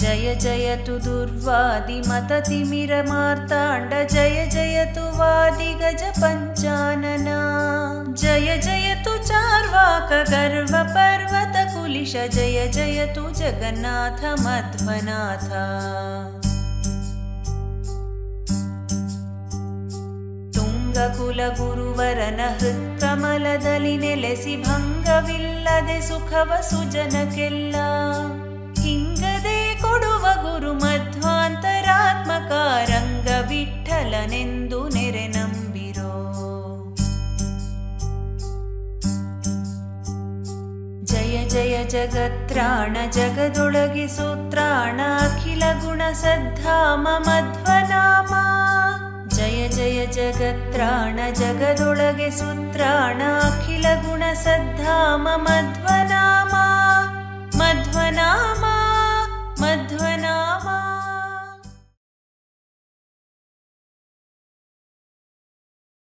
जय जयतु दुर्वादिमततिमिरमार्ताण्ड जय जयतु वादिगज पञ्चानना जय जयतु चार्वाक गर्व पर्वत कुलिश जय जयतु जगन्नाथ मध्वनाथ ತುಂಗಕುಲ ಗುರುವರನ ಹೃತ್ಕಮಲದಲ್ಲಿ ನೆಲೆಸಿ ಭಂಗವಿಲ್ಲದೆ ಸುಖವ ಸುಜನಕ್ಕೆಲ್ಲ ಹಿಂಗದೆ ಕೊಡುವ ಗುರು ಮಧ್ವಾಂತರಾತ್ಮಕ ರಂಗ ವಿಠಲನೆಂದು ನೆರೆ ನಂಬಿರೋ. ಜಯ ಜಯ ಜಗತ್ರಾಣ ಜಗದೊಳಗೆ ಸೂತ್ರಾಣ ಅಖಿಲ ಗುಣ ಸದ್ಧಾಮ ಮಧ್ವನಾಮ ಜಯ ಜಯ ಜಗತ್ರಾಣ ಜಗದೊಳಗೆ ಸೂತ್ರಾಣ ಅಖಿಲ ಗುಣ ಸದ್ಧಾಮ ಮಧ್ವನಾಮ ಮಧ್ವನಾಮ ಮಧ್ವನಾಮ.